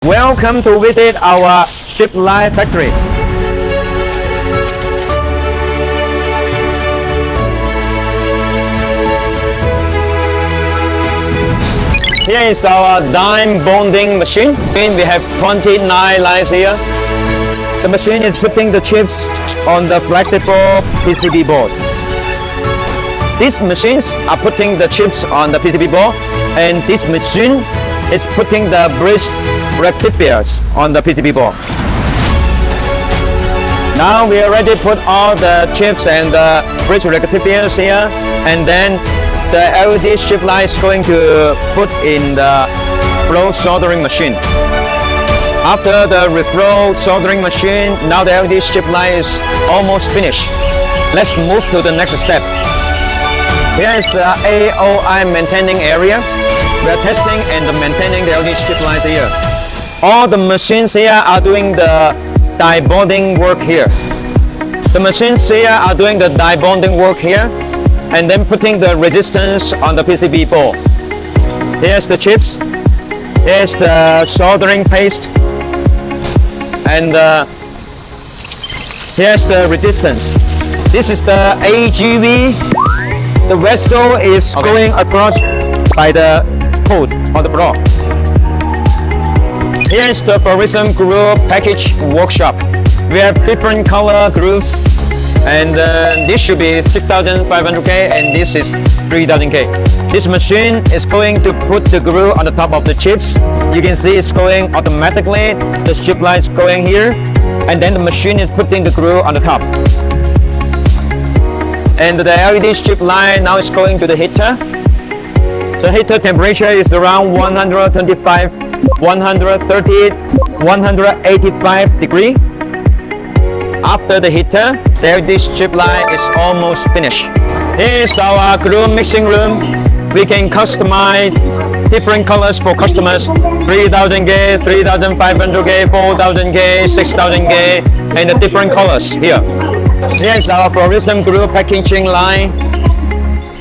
Welcome to visit our chip line factory. Here is our die bonding machine. We have 29 lines here. The machine is putting the chips on the flexible PCB board. These machines are putting the chips on the PCB board, and this machine is putting the bridge rectifiers on the PCB board. Now we already put all the chips and the bridge rectifiers here, and then the LED strip line is going to put in the flow soldering machine. After the reflow soldering machine, now the LED strip line is almost finished. Let's move to the next step. Here is the AOI maintaining area. We are testing and maintaining the LED strip lines here. All the machines here are doing the die bonding work here. The machines here are doing the die bonding work here, and then putting the resistance on the PCB board. Here's the chips. Here's the soldering paste. And here's the resistance. This is the AGV. The vessel is going across by the code on the block. Here's the Horizon Groove Package Workshop. We have different color grooves, and this should be 6500K and this is 3000K. This machine is going to put the groove on the top of the chips. You can see it's going automatically. The strip line is going here, and then the machine is putting the groove on the top. And the LED strip line now is going to the heater. The heater temperature is around 125, 130, 185 degrees. After the heater, the LED strip line is almost finished. Here is our groove mixing room. We can customize different colors for customers: 3000K, 3500K, 4000K, 6000K, and the different colors here. Here is our Horizon Groove packaging line.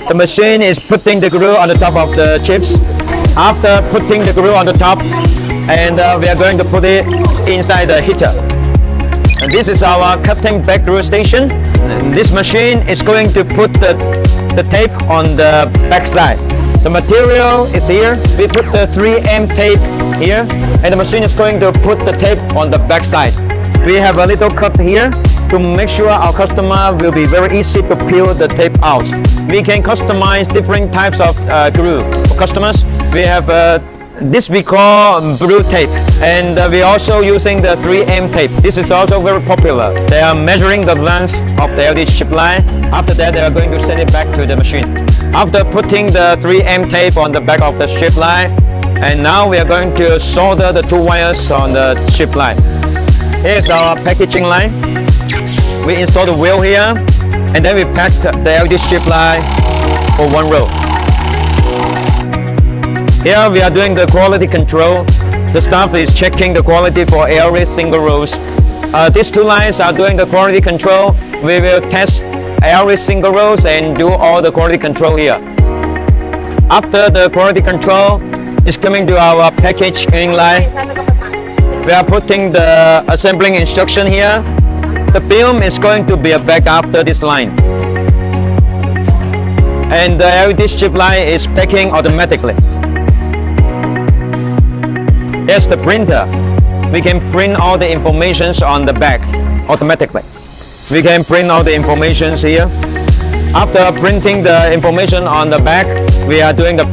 The machine is putting the groove on the top of the chips. After putting the groove on the top, and we are going to put it inside the heater. And this is our cutting back groove station. And this machine is going to put the tape on the back side. The material is here. We put the 3M tape here, and the machine is going to put the tape on the back side. We have a little cut here to make sure our customer will be very easy to peel the tape out. We can customize different types of groove for customers. We have this we call blue tape, and we're also using the 3M tape. This is also very popular. They are measuring the length of the LED strip line. After that, they are going to send it back to the machine. After putting the 3M tape on the back of the strip line, and now we are going to solder the two wires on the strip line. Here's our packaging line. We install the wheel here, and then we pack the LED strip line for one row. Here we are doing the quality control. The staff is checking the quality for every single rows. These two lines are doing the quality control. We will test every single rows and do all the quality control here. After the quality control, it's coming to our packaging line. We are putting the assembling instruction here. The film is going to be back after this line. And the LED strip line is packing automatically. Here's the printer. We can print all the informations on the back automatically. We can print all the informations here. After printing the information on the back, we are doing the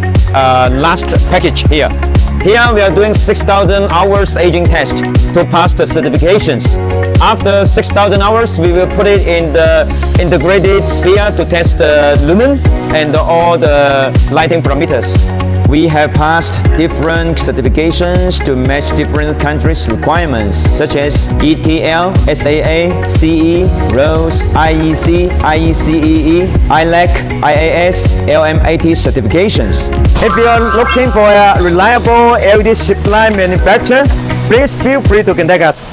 last package here. Here we are doing 6,000 hours aging test to pass the certifications. After 6,000 hours, we will put it in the integrated sphere to test the lumen and all the lighting parameters. We have passed different certifications to match different countries' requirements, such as ETL, SAA, CE, RoHS, IEC, IECEE, iLAC IAS, LMAT certifications. If you are looking for a reliable LED strip line manufacturer, please feel free to contact us.